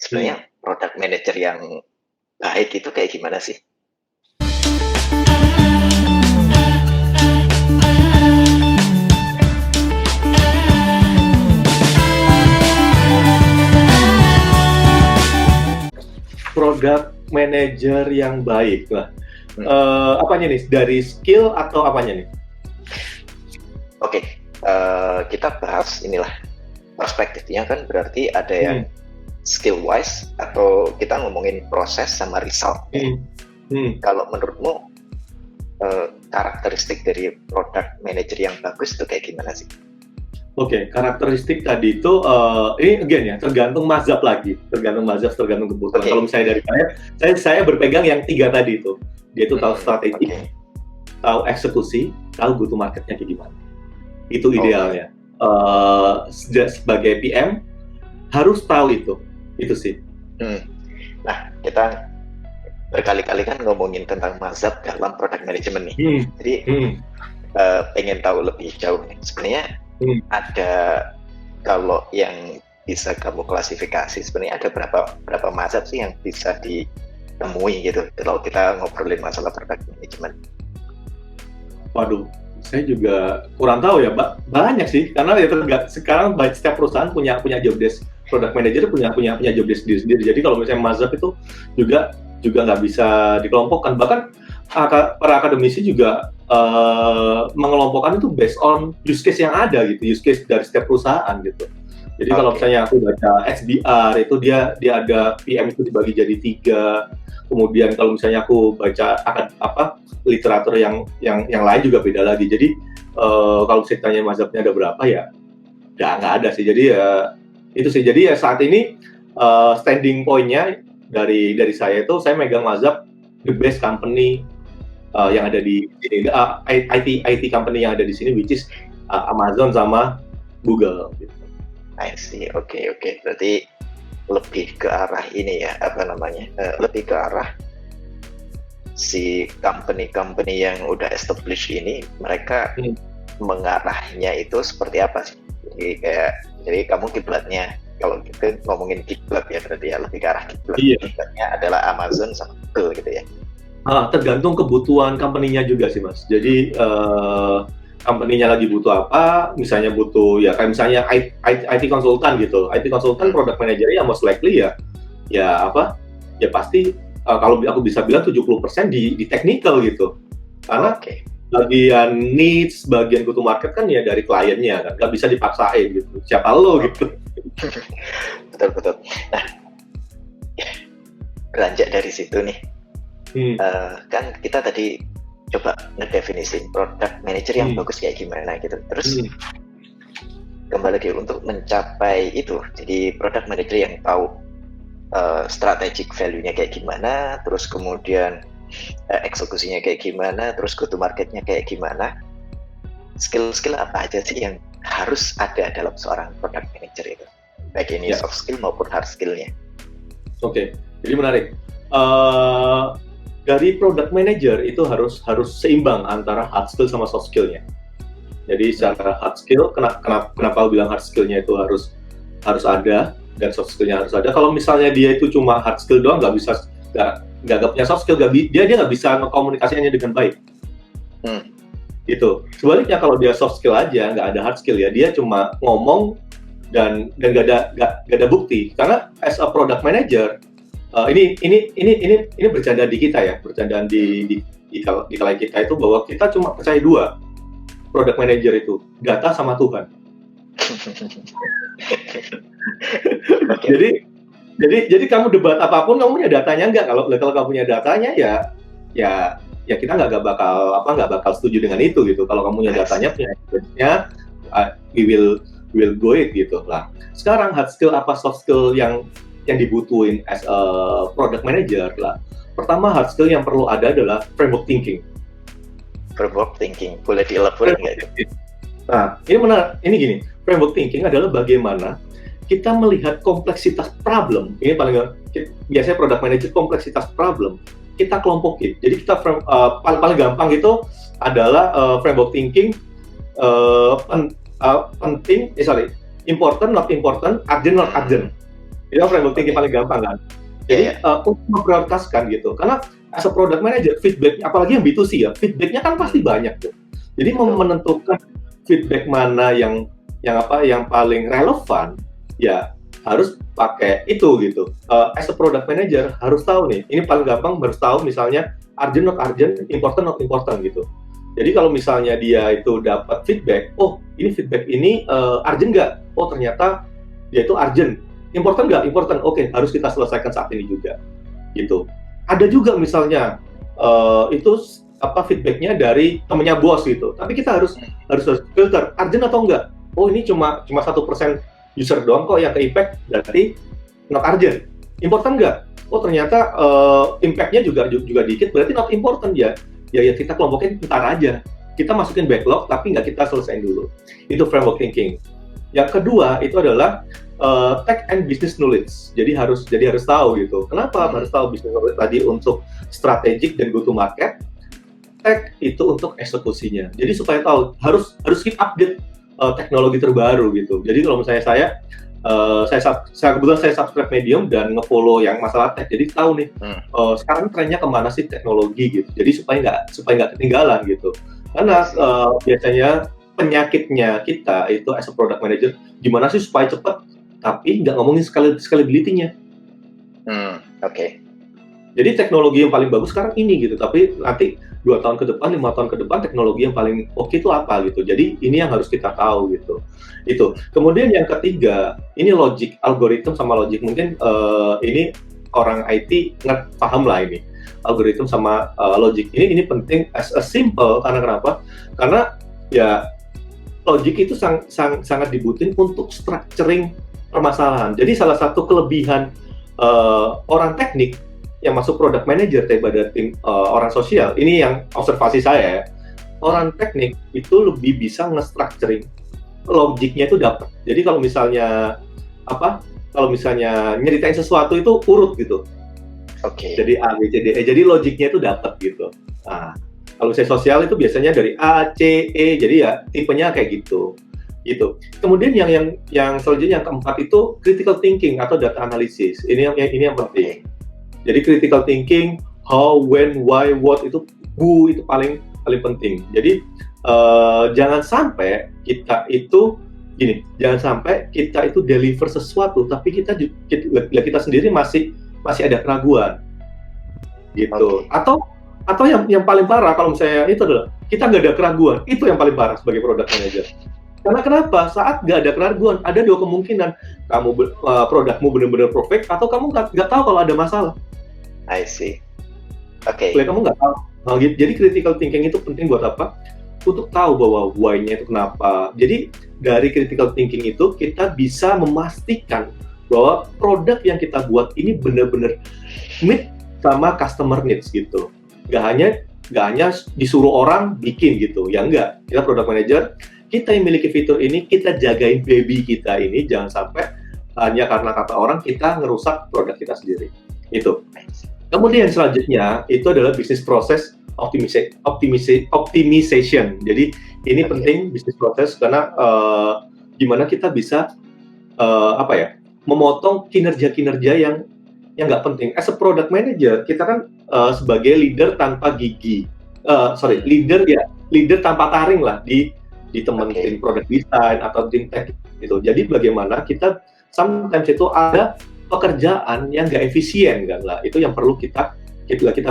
Sebenarnya Hmm. product manager yang baik itu kayak gimana sih? Product manager yang baik lah. Hmm. Apanya nih? Dari skill atau apanya nih? Oke, kita bahas inilah perspektifnya kan berarti ada yang Hmm. skill wise atau kita ngomongin proses sama result. Hmm. Hmm. Kalau menurutmu karakteristik dari product manager yang bagus itu kayak gimana sih? Oke, karakteristik tadi itu ini again ya, tergantung mazhab lagi, tergantung mazhab, tergantung kebutuhan. Kalau Oke. misalnya dari saya berpegang yang 3 tadi itu. Dia itu tahu strategi, Oke. tahu eksekusi, tahu go to marketnya kayak gimana. Itu Oke. idealnya. Sebagai PM harus tahu itu sih. Nah, kita berkali-kali kan ngomongin tentang mazhab dalam product management nih. Jadi pengen tahu lebih jauh nih. Sebenarnya ada, kalau yang bisa kamu klasifikasi, sebenarnya ada berapa mazhab sih yang bisa ditemui gitu kalau kita ngobrolin masalah product management? Waduh, saya juga kurang tahu ya, banyak sih, karena ya sekarang setiap perusahaan punya job desk, product manager punya job desk sendiri. Jadi kalau misalnya mazhab itu juga nggak bisa dikelompokkan. Bahkan para akademisi juga mengelompokkan itu based on use case yang ada gitu, use case dari setiap perusahaan gitu. Jadi kalau misalnya aku baca XDR itu dia ada PM itu dibagi jadi 3. Kemudian kalau misalnya aku baca literatur yang lain juga beda lagi. Jadi kalau saya tanya mazhabnya ada berapa ya nggak ada sih. Jadi ya itu sih. Jadi ya saat ini standing point-nya dari saya itu saya megang mazhab the best company yang ada di sini, IT company yang ada di sini, which is Amazon sama Google. Gitu. I see, oke. Berarti lebih ke arah ini ya, lebih ke arah si company yang udah established ini, mereka mengarahnya itu seperti apa sih? Jadi kamu kiblatnya, kalau kita ngomongin kiblat ya berarti ya lebih ke arah kiblat. Iya. Kiblatnya adalah Amazon sama Google gitu ya. Tergantung kebutuhan company-nya juga sih Mas. Jadi company-nya lagi butuh apa, misalnya butuh ya kayak misalnya IT konsultan gitu. IT konsultan product manager ya most likely ya pasti kalau aku bisa bilang 70% di technical gitu. Karena bagian needs, bagian go to market kan ya dari kliennya kan, nggak bisa dipaksain gitu. Siapa lo gitu. Betul. Nah, beranjak dari situ nih. Kan kita tadi coba ngedefinisin product manager yang bagus kayak gimana gitu. Terus kembali lagi untuk mencapai itu, jadi product manager yang tahu strategic value-nya kayak gimana, terus kemudian eksekusinya kayak gimana, terus go to market-nya kayak gimana. Skill-skill apa aja sih yang harus ada dalam seorang product manager itu? Baik ini soft skill maupun hard skill-nya. Oke, jadi menarik. Dari product manager itu harus seimbang antara hard skill sama soft skill-nya. Jadi secara hard skill, kenapa aku bilang hard skill-nya itu harus ada dan soft skill-nya harus ada. Kalau misalnya dia itu cuma hard skill doang, nggak punya soft skill, dia nggak bisa ngekomunikasinya dengan baik. Gitu. Sebaliknya kalau dia soft skill aja, nggak ada hard skill ya, dia cuma ngomong dan nggak ada bukti. Karena as a product manager, ini bercanda di kita ya, bercandaan di kala kita itu bahwa kita cuma percaya 2 product manager itu, data sama Tuhan. Jadi kamu debat apapun, kamu punya datanya enggak? Kalau kamu punya datanya ya kita nggak bakal setuju dengan itu gitu. Kalau kamu punya datanya, punya evidence-nya, we will go it gitu lah. Sekarang hard skill apa soft skill yang dibutuhin as a product manager lah. Pertama, hard skill yang perlu ada adalah framework thinking. Framework thinking, boleh dielaborate nggak itu? Nah, ini menarik. Ini gini, framework thinking adalah bagaimana kita melihat kompleksitas problem. Ini biasanya product manager kompleksitas problem kita kelompokin. Jadi kita paling gampang itu adalah framework thinking important, not important, urgent not urgent. Itu framework thinking paling gampang kan. Jadi untuk memprioritaskan gitu, karena as a product manager feedback, apalagi yang B2C ya, feedbacknya kan pasti banyak tuh. Jadi menentukan feedback mana yang paling relevan, ya harus pakai itu gitu. As a product manager harus tahu nih, ini paling gampang harus tahu misalnya urgent not urgent, important not important gitu. Jadi kalau misalnya dia itu dapat feedback, oh ini feedback ini urgent nggak? Oh ternyata dia itu urgent. Important nggak? Important. Oke, harus kita selesaikan saat ini juga. Gitu. Ada juga misalnya itu feedbacknya dari temennya bos gitu. Tapi kita harus filter urgent atau enggak. Oh ini cuma 1% user doang kok yang ke-impact, berarti not urgent. Important nggak? Oh ternyata impact-nya juga dikit, berarti not important ya. Ya kita kelompokin bentar aja. Kita masukin backlog tapi nggak kita selesaiin dulu. Itu framework thinking. Yang kedua itu adalah tech and business knowledge. Jadi harus tahu gitu. Kenapa harus tahu business knowledge tadi untuk strategic dan go to market? Tech itu untuk eksekusinya. Jadi supaya tahu harus keep update teknologi terbaru gitu. Jadi kalau misalnya saya kebetulan saya subscribe Medium dan ngefollow yang masalah tech. Jadi tahu nih sekarang trennya kemana sih teknologi gitu. Jadi supaya nggak ketinggalan gitu. Karena biasanya penyakitnya kita itu as a product manager, gimana sih supaya cepat tapi nggak ngomongin scalability-nya. Oke. Jadi teknologi yang paling bagus sekarang ini gitu, tapi nanti 2 tahun ke depan, 5 tahun ke depan teknologi yang paling oke itu apa gitu. Jadi ini yang harus kita tahu gitu. Itu. Kemudian yang ketiga, ini logic, algoritma sama logic. Mungkin ini orang IT paham lah ini. Algoritma sama logic. Ini penting as a simple, karena kenapa? Karena ya logic itu sangat dibutuhin untuk structuring permasalahan. Jadi salah satu kelebihan orang teknik yang masuk product manager daripada tim orang sosial, ini yang observasi saya ya, orang teknik itu lebih bisa nge-structuring, logiknya itu dapat. Jadi kalau misalnya nyeritain sesuatu itu urut gitu. Oke. Jadi A, B, C, D, E, jadi logiknya itu dapat gitu. Nah, kalau saya sosial itu biasanya dari A, C, E, jadi ya tipenya kayak gitu. Gitu. Kemudian yang selanjutnya yang keempat itu critical thinking atau data analysis. Ini yang penting. Jadi critical thinking, how, when, why, what itu paling penting. Jadi jangan sampai kita itu deliver sesuatu tapi kita sendiri masih ada keraguan. Gitu. Okay. Atau yang paling parah kalau misalnya itu adalah kita nggak ada keraguan, itu yang paling parah sebagai product manager. Karena kenapa? Saat nggak ada keraguan, ada 2 kemungkinan. Produkmu benar-benar perfect, atau kamu nggak tahu kalau ada masalah. I see. Oke. Kamu nggak tahu. Nah, jadi critical thinking itu penting buat apa? Untuk tahu bahwa why-nya itu kenapa. Jadi dari critical thinking itu kita bisa memastikan bahwa produk yang kita buat ini benar-benar meet sama customer needs gitu. Nggak hanya disuruh orang bikin gitu. Ya enggak. Kita product manager, kita yang miliki fitur ini, kita jagain baby kita ini, jangan sampai hanya karena kata orang kita ngerusak produk kita sendiri. Itu. Kemudian selanjutnya itu adalah business process optimization. Jadi ini penting business process karena gimana kita bisa memotong kinerja-kinerja yang nggak penting. As a product manager kita kan sebagai leader tanpa gigi, leader tanpa taring lah di teman tim product design atau tim tech gitu. Jadi bagaimana kita sometimes itu ada pekerjaan yang nggak efisien kan lah. Itu yang perlu kita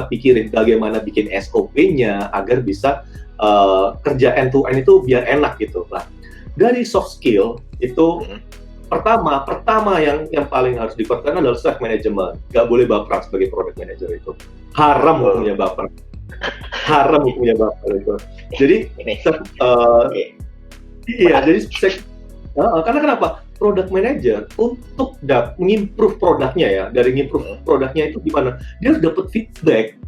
pikirin, bagaimana bikin SOP-nya agar bisa kerja end to end itu biar enak gitu lah. Dari soft skill itu pertama yang paling harus dikuatkan adalah self management. Nggak boleh baper sebagai product manager itu. Haram punya baper. Itu. Jadi karena kenapa? Product manager untuk mengimprove produknya ya, dari ngimprove produknya itu gimana? Dia harus dapat feedback.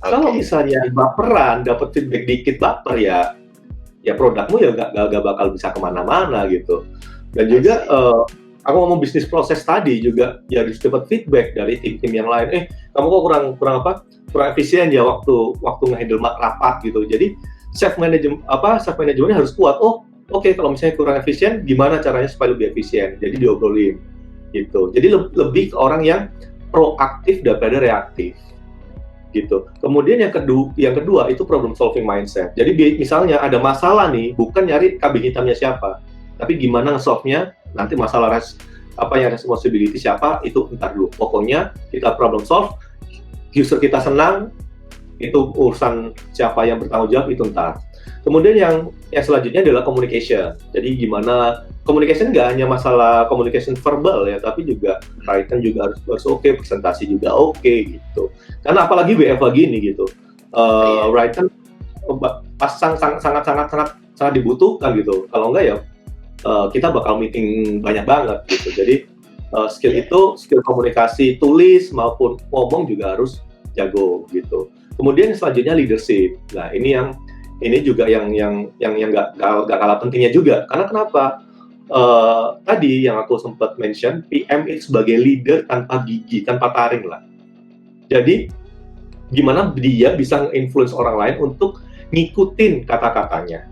Kalau misalnya baperan, dapat feedback dikit baper ya produkmu ya nggak bakal bisa kemana-mana gitu. Dan juga aku ngomong bisnis proses tadi juga ya harus dapat feedback dari tim-tim yang lain. Kamu kok kurang efisien ya waktu nge-handle rapat gitu. Jadi self managementnya harus kuat. Oke, kalau misalnya kurang efisien, gimana caranya supaya lebih efisien? Jadi diobrolin. gitu. Jadi lebih ke orang yang proaktif daripada reaktif gitu. Kemudian yang kedua itu problem solving mindset. Jadi misalnya ada masalah nih, bukan nyari kambing hitamnya siapa, tapi gimana nge-solve-nya. Nanti masalah responsibility siapa itu entar dulu. Pokoknya kita problem solve, user kita senang, itu urusan siapa yang bertanggung jawab itu entar. Kemudian yang selanjutnya adalah communication. Jadi gimana communication nggak hanya masalah communication verbal ya, tapi juga written juga harus oke, presentasi juga oke gitu. Karena apalagi WFH gini gitu, written sangat dibutuhkan gitu. Kalau enggak ya kita bakal meeting banyak banget gitu. Jadi skill komunikasi tulis maupun ngomong juga harus jago gitu. Kemudian selanjutnya leadership. Nah ini juga yang nggak kalah pentingnya juga. Karena kenapa? Tadi yang aku sempat mention, PM itu sebagai leader tanpa gigi, tanpa taring lah. Jadi gimana dia bisa nge-influence orang lain untuk ngikutin kata-katanya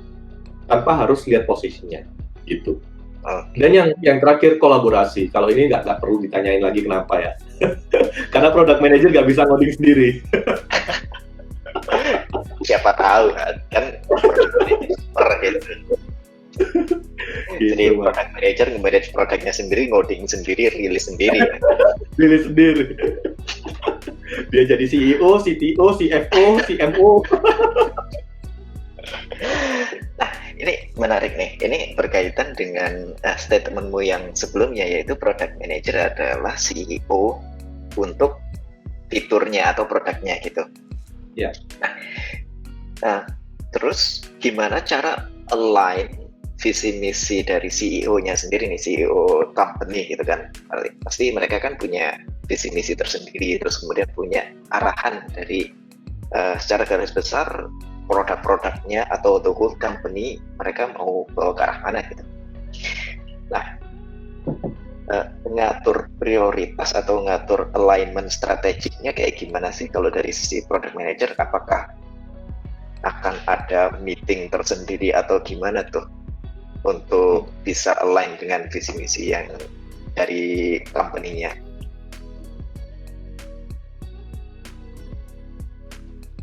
tanpa harus lihat posisinya gitu. Dan yang terakhir kolaborasi. Kalau ini nggak perlu ditanyain lagi kenapa ya. Karena product manager nggak bisa ngoding sendiri. Siapa tahu kan super gitu. Jadi product manager nge-manage produknya sendiri, ngoding sendiri, rilis sendiri. Rilis sendiri. Dia jadi CEO, CTO, CFO, CMO. Nah, ini menarik nih. Ini berkaitan dengan statementmu yang sebelumnya, yaitu product manager adalah CEO untuk fiturnya atau produknya gitu. Ya. Nah, terus gimana cara align visi misi dari CEO-nya sendiri nih, CEO company gitu kan? Pasti mereka kan punya visi misi tersendiri, terus kemudian punya arahan dari secara garis besar produk-produknya atau the whole company mereka mau bawa ke arah mana gitu. Nah, ngatur prioritas atau ngatur alignment strategiknya kayak gimana sih kalau dari sisi product manager? Apakah akan ada meeting tersendiri atau gimana tuh untuk bisa align dengan visi misi yang dari company-nya?